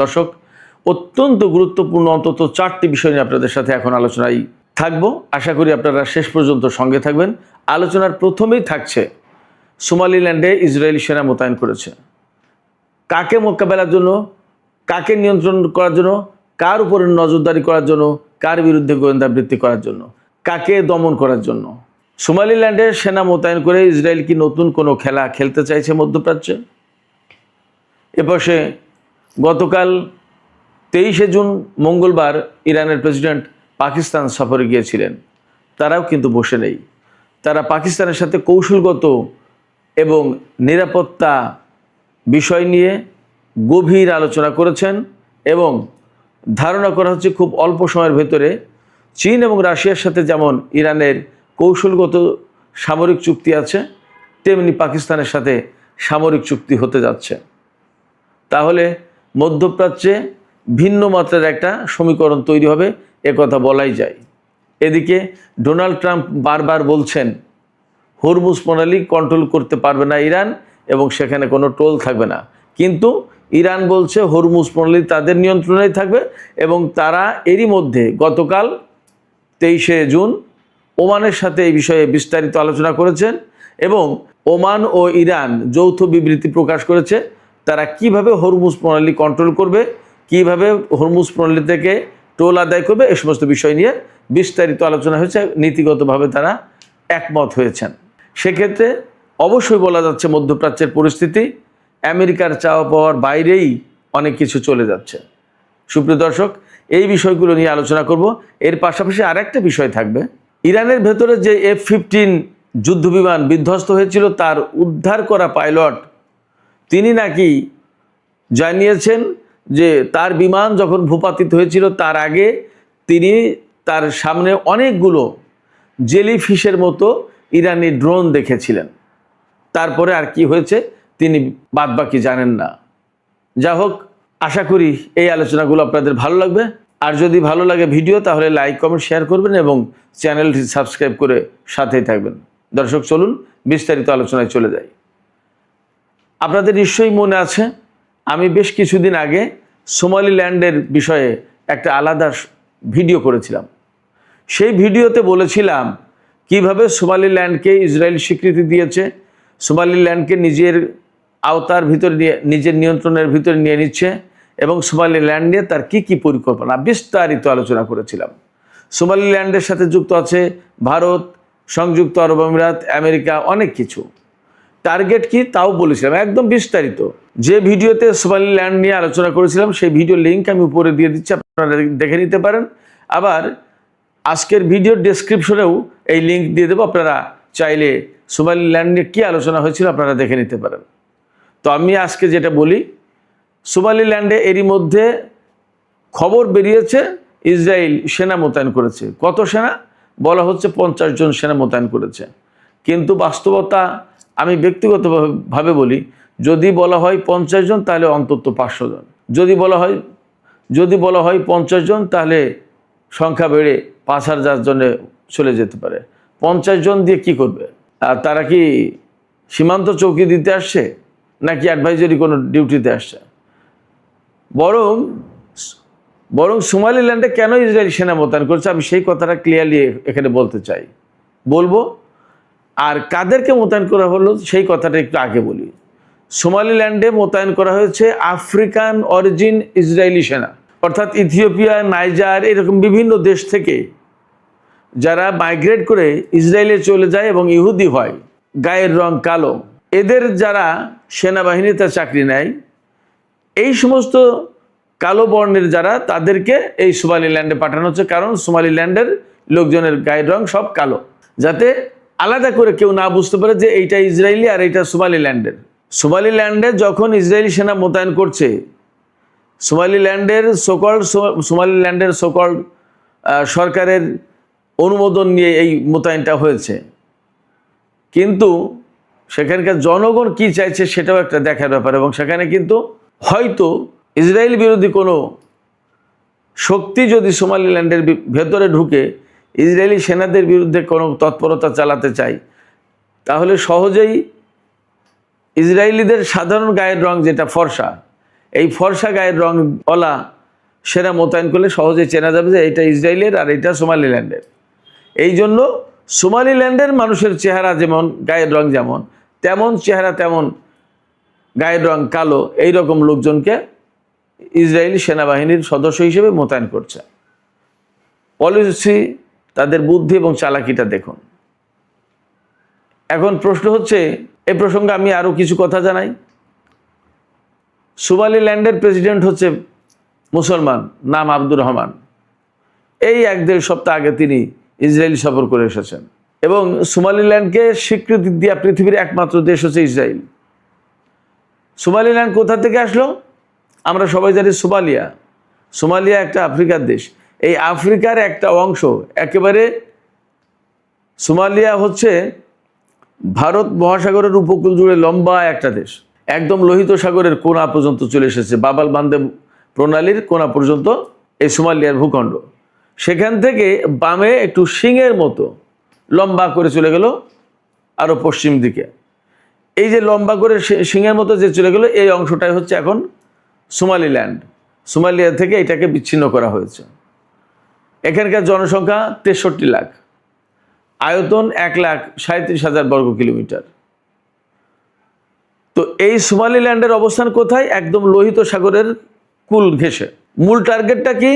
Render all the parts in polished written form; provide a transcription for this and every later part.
দর্শক, অত্যন্ত গুরুত্বপূর্ণ অন্তত 4টি বিষয় নিয়ে আপনাদের সাথে এখন আলোচনায় থাকবো। আশা করি আপনারা শেষ পর্যন্ত সঙ্গে থাকবেন। আলোচনার প্রথমেই থাকছে সোমালিল্যান্ডে ইসরায়েলি সেনা মোতায়েন করেছে। কাকে মোকাবেলার জন্য, কাকে নিয়ন্ত্রণ করার জন্য, কার উপরে নজরদারি করার জন্য, কার বিরুদ্ধে গোয়েন্দাবৃত্তি করার জন্য, কাকে দমন করার জন্য। সোমালিল্যান্ডে সেনা মোতায়েন করে ইসরায়েল কি নতুন কোনো খেলা খেলতে চাইছে মধ্যপ্রাচ্যে? এপাশে গতকাল 23শে জুন মঙ্গলবার ইরানের প্রেসিডেন্ট পাকিস্তান সফরে গিয়েছিলেন। তারাও কিন্তু বসে নেই। তারা পাকিস্তানের সাথে কৌশলগত এবং নিরাপত্তা বিষয় নিয়ে গভীর আলোচনা করেছেন এবং ধারণা করা হচ্ছে খুব অল্প সময়ের ভেতরে চীন এবং রাশিয়ার সাথে যেমন ইরানের কৌশলগত সামরিক চুক্তি আছে, তেমনি পাকিস্তানের সাথে সামরিক চুক্তি হতে যাচ্ছে। তাহলে মধ্যপ্রাচ্যে ভিন্ন মাত্রার একটা সমীকরণ তৈরি হবে, একথা বলাই যায়। এদিকে ডোনাল্ড ট্রাম্প বারবার বলছেন হরমুজ প্রণালী কন্ট্রোল করতে পারবে না ইরান এবং সেখানে কোনো টোল থাকবে না, কিন্তু ইরান বলছে হরমুজ প্রণালী তাদের নিয়ন্ত্রণেই থাকবে এবং তারা এরই মধ্যে গতকাল 23শে জুন ওমানের সাথে এই বিষয়ে বিস্তারিত আলোচনা করেছেন এবং ওমান ও ইরান যৌথ বিবৃতি প্রকাশ করেছে তারা কিভাবে হরমুজ প্রণালী কন্ট্রোল করবে, কিভাবে হরমুজ প্রণালী থেকে টোল আদায় করবে, এই সমস্ত বিষয় নিয়ে বিস্তারিত আলোচনা হয়েছে। নীতিগতভাবে তারা একমত হয়েছেন। সেক্ষেত্রে অবশ্যই বলা যাচ্ছে মধ্যপ্রাচ্যের পরিস্থিতি আমেরিকার চাওয়া পাওয়ার বাইরেই অনেক কিছু চলে যাচ্ছে। সুপ্রিয় দর্শক, এই বিষয়গুলো নিয়ে আলোচনা করব। এর পাশাপাশি আরেকটা বিষয় থাকবে, ইরানের ভেতরে যে F-15 যুদ্ধবিমান বিধ্বস্ত হয়েছিল তার উদ্ধার করা পাইলট তিনি নাকি জানিয়েছেন যে তার বিমান যখন ভূপাতিত হয়েছিল তার আগে তিনি তার সামনে অনেকগুলো জেলিফিশের মতো ইরানি ড্রোন দেখেছিলেন। তারপরে আর কি হয়েছে তিনি বাদবাকি জানেন না। যা হোক, আশা করি এই আলোচনাগুলো আপনাদের ভালো লাগবে। আর যদি ভালো লাগে ভিডিও তাহলে লাইক, কমেন্ট, শেয়ার করবেন এবং চ্যানেলটি সাবস্ক্রাইব করে সাথেই থাকবেন। দর্শক, চলুন বিস্তারিত আলোচনায় চলে যাই। আপনাদের নিশ্চয়ই মনে আছে আমি বেশ কিছুদিন আগে সোমালিল্যান্ডের বিষয়ে একটা আলাদা ভিডিও করেছিলাম। সেই ভিডিওতে বলেছিলাম কিভাবে সোমালিল্যান্ডকে ইসরায়েল স্বীকৃতি দিয়েছে, সোমালিল্যান্ডকে নিজের আওতার ভিতরে নিয়ে, নিজের নিয়ন্ত্রণের ভিতরে নিয়ে নিচ্ছে এবং সোমালিল্যান্ড নিয়ে তার কি পরিকল্পনা বিস্তারিত আলোচনা করেছিলাম। সোমালিল্যান্ডের সাথে যুক্ত আছে ভারত, সংযুক্ত আরব আমিরাত, আমেরিকা, অনেক কিছু। টার্গেট কি তাও বলেছিলাম একদম বিস্তারিত। যে ভিডিওতে সোমালিল্যান্ড নিয়ে আলোচনা করেছিলাম সেই ভিডিও লিঙ্ক আমি উপরে দিয়ে দিচ্ছি, আপনারা দেখে নিতে পারেন। আবার আজকের ভিডিওর ডেসক্রিপশনেও এই লিঙ্ক দিয়ে দেবো, আপনারা চাইলে সোমালিল্যান্ড নিয়ে কী আলোচনা হয়েছিল আপনারা দেখে নিতে পারেন। তো আমি আজকে যেটা বলি, সোমালিল্যান্ডে এরই মধ্যে খবর বেরিয়েছে ইসরায়েল সেনা মোতায়েন করেছে। কত সেনা? বলা হচ্ছে 50 জন সেনা মোতায়েন করেছে, কিন্তু বাস্তবতা আমি ব্যক্তিগতভাবে বলি, যদি বলা হয় 50 জন তাহলে অন্তত 500 জন। যদি বলা হয় 50 জন তাহলে সংখ্যা বেড়ে 5000 জনে চলে যেতে পারে। 50 জন দিয়ে কি করবে? আর তারা কি সীমান্ত চৌকি দিতে আসছে নাকি অ্যাডভাইজারি কোনো ডিউটিতে আসছে? বরং সোমালিল্যান্ডে কেন ইসরায়েল সেনা মোতায়েন করছে আমি সেই কথাটা ক্লিয়ারলি এখানে বলবো। আর কাদেরকে মোতায়েন করা হলো সেই কথাটা একটু আগে বলি। সোমালিল্যান্ডে মোতায়েন করা হয়েছে আফ্রিকান অরিজিন ইসরায়েলি সেনা, অর্থাৎ ইথিওপিয়া, নাইজার, এরকম বিভিন্ন দেশ থেকে যারা মাইগ্রেট করে ইসরায়েলে চলে যায় এবং ইহুদি হয়, গায়ের রং কালো, এদের যারা সেনাবাহিনীতে চাকরি নেয়, এই সমস্ত কালো বর্ণের যারা, তাদেরকে এই সোমালিল্যান্ডে পাঠানো হচ্ছে। কারণ সোমালিল্যান্ডের লোকজনের গায়ের রং সব কালো, যাতে আলাদা করে কেউ না বুঝতে পারে যে এইটা ইসরায়েলি আর এইটা সোমালিল্যান্ডের। সোমালিল্যান্ডে যখন ইসরায়েলি সেনা মোতায়েন করছে, সোমালিল্যান্ডের সোকল্ড সরকারের অনুমোদন নিয়ে এই মোতায়েনটা হয়েছে, কিন্তু সেখানকার জনগণ কি চাইছে সেটাও একটা দেখার ব্যাপার। এবং সেখানে কিন্তু হয়তো ইসরায়েল বিরোধী কোনো শক্তি যদি সোমালিল্যান্ডের ভেতরে ঢুকে ইসরায়েলি সেনাদের বিরুদ্ধে কোনো তৎপরতা চালাতে চায়, তাহলে সহজেই ইসরায়েলিদের সাধারণ গায়ের রং যেটা ফর্সা, এই ফর্সা গায়ের রংওয়ালা সেনা মোতায়েন করলে সহজে চেনা যাবে যে এটা ইসরায়েলের আর এটা সোমালিল্যান্ডের। এই জন্য সোমালিল্যান্ডের মানুষের চেহারা যেমন, গায়ের রং যেমন, তেমন চেহারা তেমন গায়ের রং কালো, এই রকম লোকজনকে ইসরায়েলি সেনাবাহিনীর সদস্য হিসেবে মোতায়েন করছে। পলিসি, তাদের বুদ্ধি এবং চালাকিটা দেখুন। এখন প্রশ্ন হচ্ছে, এই প্রসঙ্গে আমি আরও কিছু কথা জানাই। সোমালিল্যান্ডের প্রেসিডেন্ট হচ্ছে মুসলমান, নাম আব্দুর রহমান। এই 1-1.5 সপ্তাহ আগে তিনি ইসরায়েল সফর করে এসেছেন এবং সোমালিল্যান্ডকে স্বীকৃতি দেওয়া পৃথিবীর একমাত্র দেশ হচ্ছে ইসরায়েল। সোমালিল্যান্ড কোথা থেকে আসলো? আমরা সবাই জানি সোমালিয়া। সোমালিয়া একটা আফ্রিকার দেশ। এই আফ্রিকার একটা অংশ, একেবারে সোমালিয়া হচ্ছে ভারত মহাসাগরের উপকূল জুড়ে লম্বা একটা দেশ, একদম লোহিত সাগরের কোণা পর্যন্ত চলে এসেছে। বাবাল মান্দেব প্রণালীর কোণা পর্যন্ত এই সোমালিয়ার ভূখণ্ড। সেখান থেকে বামে একটু শিংয়ের মতো লম্বা করে চলে গেল আরও পশ্চিম দিকে। এই যে লম্বা করে শিংয়ের মতো যে চলে গেল, এই অংশটাই হচ্ছে এখন সোমালিল্যান্ড। সোমালিয়া থেকে এটাকে বিচ্ছিন্ন করা হয়েছে। এখানকার জনসংখ্যা 63 লাখ, আয়তন 1,37,000 বর্গ কিলোমিটার। তো এই সোমালিল্যান্ডের অবস্থান কোথায়? একদম লোহিত সাগরের কুল ঘেঁষে। মূল টার্গেটটা কি?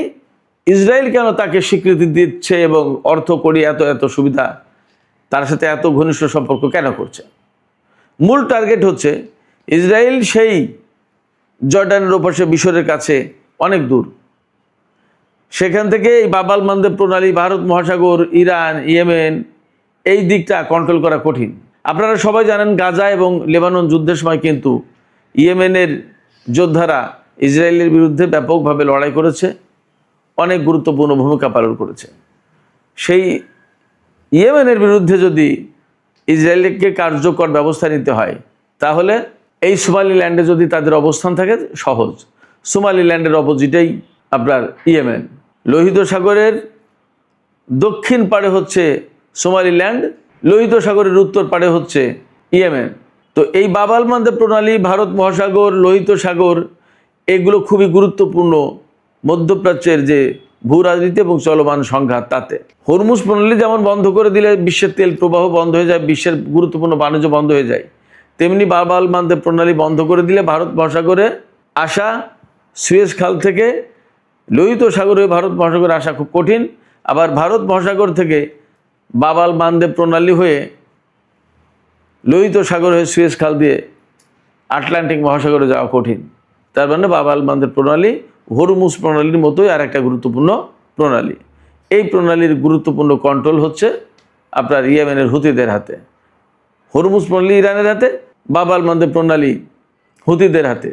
ইসরায়েল কেন তাকে স্বীকৃতি দিচ্ছে এবং অর্থ করি এত এত সুবিধা, তার সাথে এত ঘনিষ্ঠ সম্পর্ক কেন করছে? মূল টার্গেট হচ্ছে ইসরায়েল সেই জর্ডানের ওপাশে মিশরের কাছে অনেক দূর। সেখান থেকে এই বাবাল মান্দেব প্রণালী, ভারত মহাসাগর, ইরান, ইয়েমেন, এই দিকটা কন্ট্রোল করা কঠিন। আপনারা সবাই জানেন গাজা এবং লেবানন যুদ্ধের সময় কিন্তু ইয়েমেনের যোদ্ধারা ইসরায়েলের বিরুদ্ধে ব্যাপকভাবে লড়াই করেছে, অনেক গুরুত্বপূর্ণ ভূমিকা পালন করেছে। সেই ইয়েমেনের বিরুদ্ধে যদি ইসরায়েলকে কার্যকর ব্যবস্থা নিতে হয়, তাহলে এই সোমালিল্যান্ডে যদি তাদের অবস্থান থাকে সহজ। সোমালিল্যান্ডের অপোজিটেই আপনার ইয়েমেন। লোহিত সাগরের দক্ষিণ পাড়ে হচ্ছে সোমালিল্যান্ড, লোহিত সাগরের উত্তর পাড়ে হচ্ছে ইয়েমেন। তো এই বাবাল মান্দেব প্রণালী, ভারত মহাসাগর, লোহিত সাগর, এগুলো খুবই গুরুত্বপূর্ণ মধ্যপ্রাচ্যের যে ভূ রাজনীতি এবং চলমান সংঘাত তাতে। হরমুজ প্রণালী যেমন বন্ধ করে দিলে বিশ্বের তেল প্রবাহ বন্ধ হয়ে যায়, বিশ্বের গুরুত্বপূর্ণ বাণিজ্য বন্ধ হয়ে যায়, তেমনি বাবাল মান্দেব প্রণালী বন্ধ করে দিলে ভারত মহাসাগরে আসা, সুয়েজ খাল থেকে লোহিত সাগরে ভারত মহাসাগরে আসা খুব কঠিন। আবার ভারত মহাসাগর থেকে বাবাল মান্দেব প্রণালী হয়ে লোহিত সাগর হয়ে সুয়েজ খাল দিয়ে আটলান্টিক মহাসাগরে যাওয়া কঠিন। তার মানে বাবাল মান্দেব প্রণালী হরমুজ প্রণালীর মতোই আর একটা গুরুত্বপূর্ণ প্রণালী। এই প্রণালীর গুরুত্বপূর্ণ কন্ট্রোল হচ্ছে আপনার ইয়েমেনের হুতিদের হাতে। হরমুজ প্রণালী ইরানের হাতে, বাবাল মান্দেব প্রণালী হুতিদের হাতে।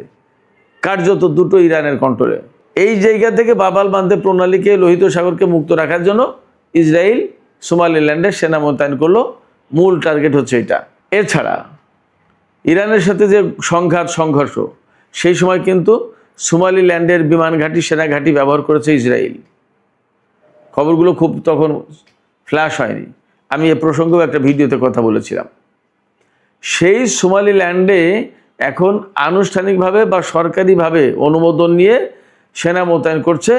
কার্যত দুটো ইরানের কন্ট্রোলে। এই জায়গা থেকে বাবাল মান্দেব প্রণালীকে, লোহিত সাগরকে মুক্ত রাখার জন্য ইসরায়েল সোমালিল্যান্ডের সেনা মোতায়েন করলো। মূল টার্গেট হচ্ছে এটা। এছাড়া ইরানের সাথে যে সংঘর্ষ, সেই সময় কিন্তু সোমালিল্যান্ডের বিমান ঘাঁটি, সেনা ঘাঁটি ব্যবহার করেছে ইসরায়েল। খবরগুলো খুব তখন ফ্ল্যাশ হয়নি। আমি এ প্রসঙ্গেও একটা ভিডিওতে কথা বলেছিলাম। সেই সোমালিল্যান্ডে এখন আনুষ্ঠানিকভাবে বা সরকারিভাবে অনুমোদন নিয়ে সেনা মোতায়েন করছে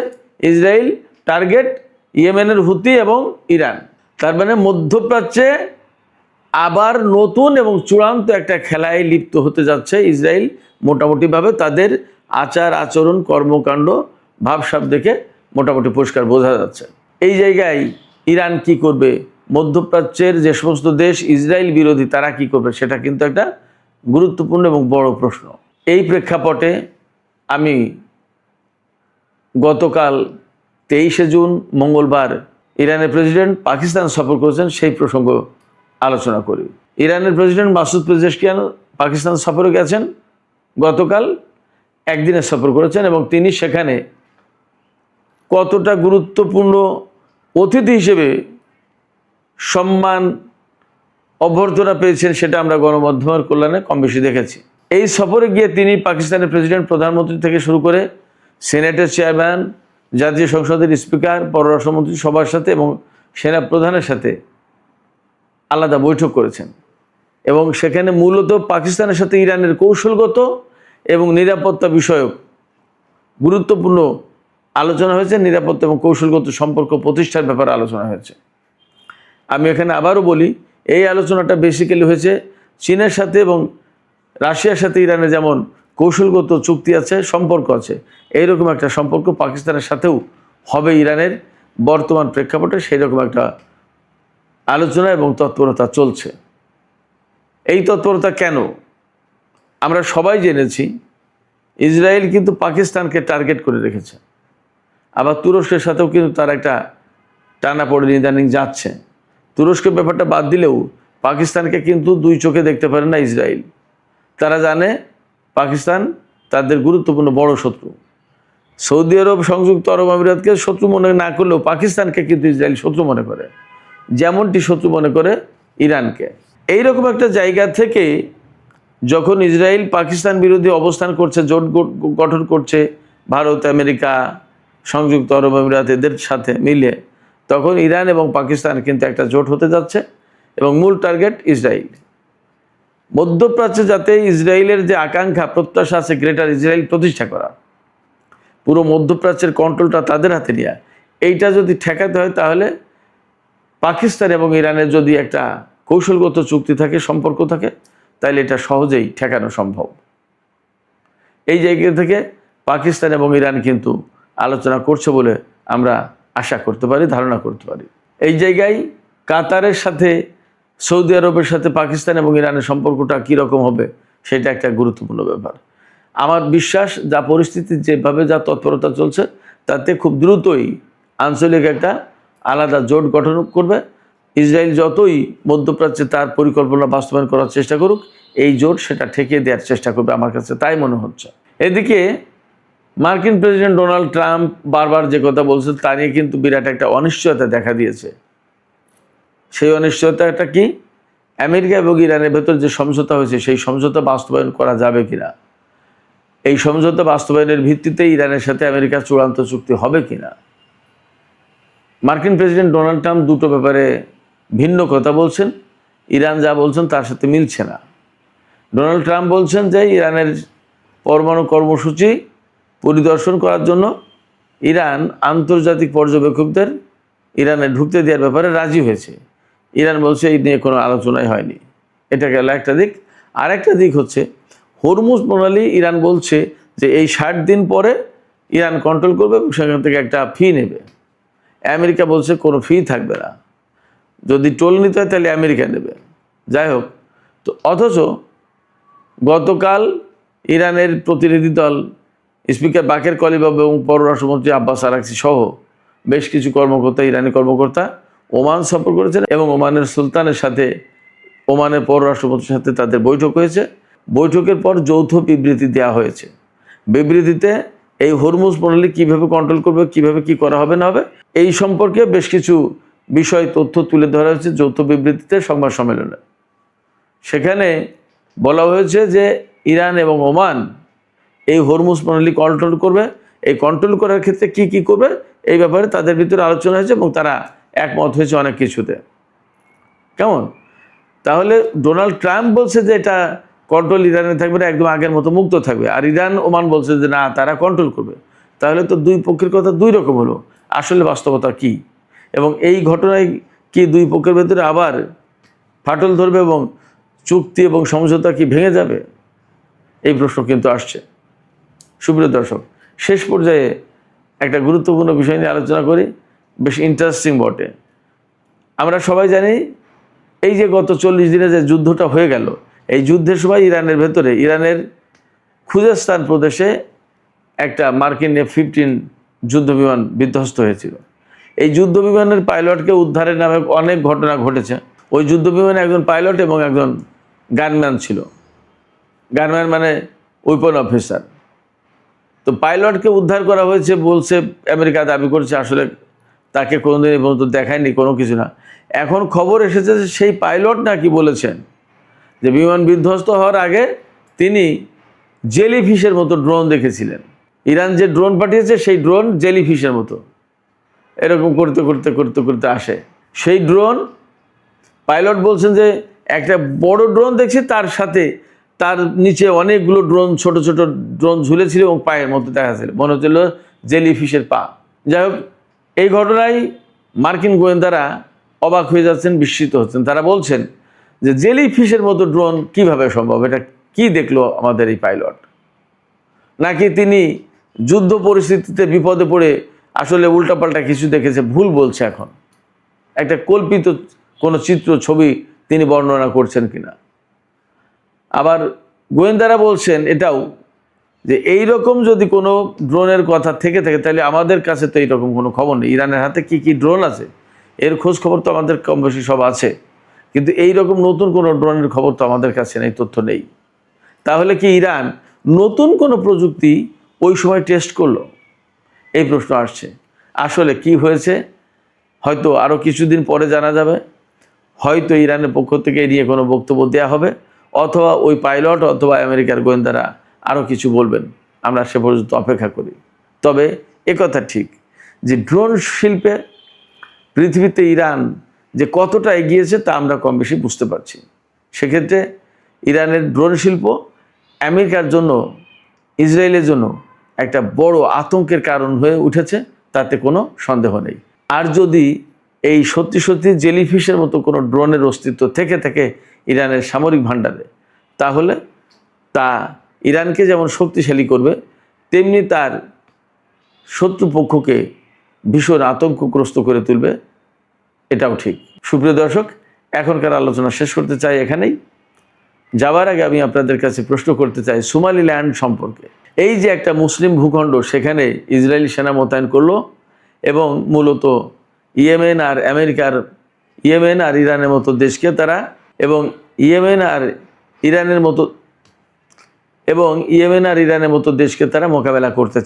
ইসরায়েল। টার্গেট ইয়েমেনের হুতি এবং ইরান। তার মানে মধ্যপ্রাচ্যে আবার নতুন এবং চূড়ান্ত একটা খেলায় লিপ্ত হতে যাচ্ছে ইসরায়েল। মোটামুটিভাবে তাদের আচার আচরণ, কর্মকাণ্ড, ভাবসাব দেখে মোটামুটি পরিষ্কার বোঝা যাচ্ছে। এই জায়গায় ইরান কি করবে, মধ্যপ্রাচ্যের যে সমস্ত দেশ ইসরায়েল বিরোধী তারা কি করবে, সেটা কিন্তু একটা গুরুত্বপূর্ণ এবং বড় প্রশ্ন। এই প্রেক্ষাপটে আমি গতকাল 23শে জুন মঙ্গলবার ইরানের প্রেসিডেন্ট পাকিস্তান সফর করেছেন, সেই প্রসঙ্গ আলোচনা করি। ইরানের প্রেসিডেন্ট মাসুদ পেজেশকিয়ান পাকিস্তান সফরে গেছেন, গতকাল একদিনের সফর করেছেন এবং তিনি সেখানে কতটা গুরুত্বপূর্ণ অতিথি হিসেবে সম্মান অভ্যর্থনা পেয়েছেন সেটা আমরা গণমাধ্যমের কল্যাণে কম বেশি দেখেছি। এই সফরে গিয়ে তিনি পাকিস্তানের প্রেসিডেন্ট, প্রধানমন্ত্রী থেকে শুরু করে সেনেটের চেয়ারম্যান, জাতীয় সংসদের স্পিকার, পররাষ্ট্রমন্ত্রী সবার সাথে এবং সেনা প্রধানের সাথে আলাদা বৈঠক করেছেন এবং সেখানে মূলত পাকিস্তানের সাথে ইরানের কৌশলগত এবং নিরাপত্তা বিষয়ক গুরুত্বপূর্ণ আলোচনা হয়েছে, নিরাপত্তা এবং কৌশলগত সম্পর্ক প্রতিষ্ঠার ব্যাপারে আলোচনা হয়েছে। আমি এখানে আবারও বলি, এই আলোচনাটা বেসিক্যালি হয়েছে চীনের সাথে এবং রাশিয়ার সাথে ইরানের যেমন কৌশলগত চুক্তি আছে, সম্পর্ক আছে, এইরকম একটা সম্পর্ক পাকিস্তানের সাথেও হবে ইরানের বর্তমান প্রেক্ষাপটে, সেই রকম একটা আলোচনা এবং তৎপরতা চলছে। এই তৎপরতা কেন? আমরা সবাই জেনেছি ইসরায়েল কিন্তু পাকিস্তানকে টার্গেট করে রেখেছে, আবার তুরস্কের সাথেও কিন্তু তার একটা টানাপোড়েন ইদানিং যাচ্ছে। তুরস্কের ব্যাপারটা বাদ দিলেও পাকিস্তানকে কিন্তু দুই চোখে দেখতে পারে না ইসরায়েল। তারা জানে পাকিস্তান তাদের গুরুত্বপূর্ণ বড় শত্রু। সৌদি আরব, সংযুক্ত আরব আমিরাতকে শত্রু মনে না করলেও পাকিস্তানকে কিন্তু ইসরায়েল শত্রু মনে করে, যেমনটি শত্রু মনে করে ইরানকে। এইরকম একটা জায়গা থেকে যখন ইসরায়েল পাকিস্তান বিরোধী অবস্থান করছে, জোট গঠন করছে ভারত, আমেরিকা, সংযুক্ত আরব আমিরাত এদের সাথে মিলে, তখন ইরান এবং পাকিস্তান কিন্তু একটা জোট হতে যাচ্ছে এবং মূল টার্গেট ইসরায়েল। মধ্যপ্রাচ্যে যাতে ইসরায়েলের যে আকাঙ্ক্ষা, প্রত্যাশা আছে গ্রেটার ইসরায়েল প্রতিষ্ঠা করা, পুরো মধ্যপ্রাচ্যের কন্ট্রোলটা তাদের হাতে নেওয়া, এইটা যদি ঠেকাতে হয় তাহলে পাকিস্তান এবং ইরানের যদি একটা কৌশলগত চুক্তি থাকে, সম্পর্ক থাকে, তাহলে এটা সহজেই ঠেকানো সম্ভব। এই জায়গা থেকে পাকিস্তান এবং ইরান কিন্তু আলোচনা করছে বলে আমরা আশা করতে পারি, ধারণা করতে পারি। এই জায়গায় কাতারের সাথে, সৌদি আরবের সাথে পাকিস্তান এবং ইরানের সম্পর্কটা কীরকম হবে সেটা একটা গুরুত্বপূর্ণ ব্যাপার। আমার বিশ্বাস যা পরিস্থিতি, যেভাবে যা তৎপরতা চলছে, তাতে খুব দ্রুতই আঞ্চলিক একটা আলাদা জোট গঠন করবে। ইসরায়েল যতই মধ্যপ্রাচ্যে তার পরিকল্পনা বাস্তবায়ন করার চেষ্টা করুক, এই জোট সেটা ঠেকিয়ে দেওয়ার চেষ্টা করবে, আমার কাছে তাই মনে হচ্ছে। এদিকে মার্কিন প্রেসিডেন্ট ডোনাল্ড ট্রাম্প বারবার যে কথা বলছে তা নিয়ে কিন্তু বিরাট একটা অনিশ্চয়তা দেখা দিয়েছে। সেই অনিশ্চয়তাটা কি? আমেরিকা এবং ইরানের ভেতর যে সমঝোতা হয়েছে, সেই সমঝোতা বাস্তবায়ন করা যাবে কিনা, এই সমঝোতা বাস্তবায়নের ভিত্তিতে ইরানের সাথে আমেরিকার চূড়ান্ত চুক্তি হবে কিনা। মার্কিন প্রেসিডেন্ট ডোনাল্ড ট্রাম্প দুটো ব্যাপারে ভিন্ন কথা বলছেন। ইরান যা বলছেন তার সাথে মিলছে না। ডোনাল্ড ট্রাম্প বলছেন যে ইরানের পরমাণু কর্মসূচি পরিদর্শন করার জন্য ইরান আন্তর্জাতিক পর্যবেক্ষকদের ইরানে ঢুকতে দেওয়ার ব্যাপারে রাজি হয়েছে। ইরান বলছে এই নিয়ে কোনো আলোচনাই হয়নি। এটা গেল একটা দিক। আর একটা দিক হচ্ছে হরমুজ প্রণালী। ইরান বলছে যে এই 60 দিন পরে ইরান কন্ট্রোল করবে এবং সেখান থেকে একটা ফি নেবে। আমেরিকা বলছে কোনো ফি থাকবে না, যদি টোল নিতে হয় তাহলে আমেরিকা নেবে। যাই হোক, তো অথচ গতকাল ইরানের প্রতিনিধি দল, স্পিকার বাকের কলিবাব এবং পররাষ্ট্রমন্ত্রী আব্বাস আরাকচি সহ বেশ কিছু কর্মকর্তা, ইরানি কর্মকর্তা ওমান সফর করেছেন এবং ওমানের সুলতানের সাথে, ওমানের পররাষ্ট্রমন্ত্রীর সাথে তাদের বৈঠক হয়েছে। বৈঠকের পর যৌথ বিবৃতি দেওয়া হয়েছে। বিবৃতিতে এই হরমুজ প্রণালী কীভাবে কন্ট্রোল করবে, কীভাবে কী করা হবে না হবে, এই সম্পর্কে বেশ কিছু বিষয়, তথ্য তুলে ধরা হয়েছে যৌথ বিবৃতিতে, সংবাদ সম্মেলনে। সেখানে বলা হয়েছে যে ইরান এবং ওমান এই হরমুজ প্রণালী কন্ট্রোল করবে। এই কন্ট্রোল করার ক্ষেত্রে কি কি করবে এই ব্যাপারে তাদের ভিতরে আলোচনা হয়েছে এবং তারা একমত হয়েছে অনেক কিছুতে। কেমন? তাহলে ডোনাল্ড ট্রাম্প বলছে যে এটা কন্ট্রোল ইরানে থাকবে না, একদম আগের মতো মুক্ত থাকবে, আর ইরান ওমান বলছে যে না, তারা কন্ট্রোল করবে। তাহলে তো দুই পক্ষের কথা দুই রকম হলো। আসলে বাস্তবতা কি? এবং এই ঘটনায় কি দুই পক্ষের ভেতরে আবার ফাটল ধরবে এবং চুক্তি এবং সমঝোতা কি ভেঙে যাবে? এই প্রশ্ন কিন্তু আসছে। সুপ্রিয় দর্শক, শেষ পর্যায়ে একটা গুরুত্বপূর্ণ বিষয় নিয়ে আলোচনা করি, বেশ ইন্টারেস্টিং বটে। আমরা সবাই জানি এই যে গত 40 দিনে যে যুদ্ধটা হয়ে গেল, এই যুদ্ধের সময় ইরানের ভেতরে, ইরানের খুজেস্তান প্রদেশে একটা মার্কিন F-15 যুদ্ধ বিমান বিধ্বস্ত হয়েছিল। এই যুদ্ধ বিমানের পাইলটকে উদ্ধারের নামে অনেক ঘটনা ঘটেছে। ওই যুদ্ধ বিমানে একজন পাইলট এবং একজন গানম্যান ছিল। গানম্যান মানে ওয়েপন অফিসার। তো পাইলটকে উদ্ধার করা হয়েছে বলছে, আমেরিকা দাবি করছে, আসলে তাকে কোনোদিন এই পর্যন্ত দেখায়নি, কোনো কিছু না। এখন খবর এসেছে যে সেই পাইলট নাকি বলেছেন যে বিমান বিধ্বস্ত হওয়ার আগে তিনি জেলিফিশের মতো ড্রোন দেখেছিলেন। ইরান যে ড্রোন পাঠিয়েছে সেই ড্রোন জেলিফিশের মতো এরকম করতে করতে করতে করতে আসে। সেই ড্রোন পাইলট বলছেন যে একটা বড় ড্রোন দেখছি, তার সাথে তার নিচে অনেকগুলো ড্রোন, ছোট ছোট ড্রোন ঝুলেছিল এবং পায়ের মধ্যে দেখা যাচ্ছিল, মনে হচ্ছিল জেলি ফিশের পা। যাই হোক, এই ঘটনায় মার্কিন গোয়েন্দারা অবাক হয়ে যাচ্ছেন, বিস্মিত হচ্ছেন। তারা বলছেন যে জেলি ফিশের মতো ড্রোন কিভাবে সম্ভব, এটা কি দেখলো আমাদের এই পাইলট? নাকি তিনি যুদ্ধ পরিস্থিতিতে বিপদে পড়ে আসলে উল্টাপাল্টা কিছু দেখেছে, ভুল বলছে? এখন একটা কল্পিত কোনো চিত্র, ছবি তিনি বর্ণনা করছেন কিনা। আবার গোয়েন্দারা বলছেন এটাও যে এই রকম যদি কোনো ড্রোনের কথা থেকে থাকে তাহলে আমাদের কাছে তো এইরকম কোনো খবর নেই। ইরানের হাতে কি কি ড্রোন আছে এর খোঁজ খবর তো আমাদের কম বেশি সব আছে, কিন্তু এই রকম নতুন কোনো ড্রোনের খবর তো আমাদের কাছে নেই, তথ্য নেই। তাহলে কি ইরান নতুন কোনো প্রযুক্তি ওই সময় টেস্ট করলো? এই প্রশ্ন আসছে। আসলে কি হয়েছে হয়তো আরও কিছুদিন পরে জানা যাবে। হয়তো ইরানের পক্ষ থেকে এই নিয়ে কোনো বক্তব্য দেওয়া হবে, অথবা ওই পাইলট অথবা আমেরিকার গোয়েন্দারা আরও কিছু বলবেন। আমরা সে পর্যন্ত অপেক্ষা করি। তবে একথা ঠিক যে ড্রোন শিল্পে পৃথিবীতে ইরান যে কতটা এগিয়েছে তা আমরা কম বেশি বুঝতে পারছি। সেক্ষেত্রে ইরানের ড্রোন শিল্প আমেরিকার জন্য, ইসরায়েলের জন্য একটা বড় আতঙ্কের কারণ হয়ে উঠেছে, তাতে কোনো সন্দেহ নেই। আর যদি এই সত্যি সত্যি জেলিফিশের মতো কোনো ড্রোনের অস্তিত্ব থেকে থাকে ইরানের সামরিক ভাণ্ডারে, তাহলে তা ইরানকে যেমন শক্তিশালী করবে, তেমনি তার শত্রুপক্ষকে ভীষণ আতঙ্কগ্রস্ত করে তুলবে, এটাও ঠিক। সুপ্রিয় দর্শক, এখনকার আলোচনা শেষ করতে চাই এখানেই। যাওয়ার আগে আমি আপনাদের কাছে প্রশ্ন করতে চাই সোমালিল্যান্ড সম্পর্কে। এই যে একটা মুসলিম ভূখণ্ড, সেখানে ইসরায়েলি সেনা মোতায়েন করলো এবং মূলত ইয়েমেন আর ইরানের মতো দেশকে তারা ইয়েমেন আর ইরানের মতো দেশকে তারা মোকাবেলা করতে চায়।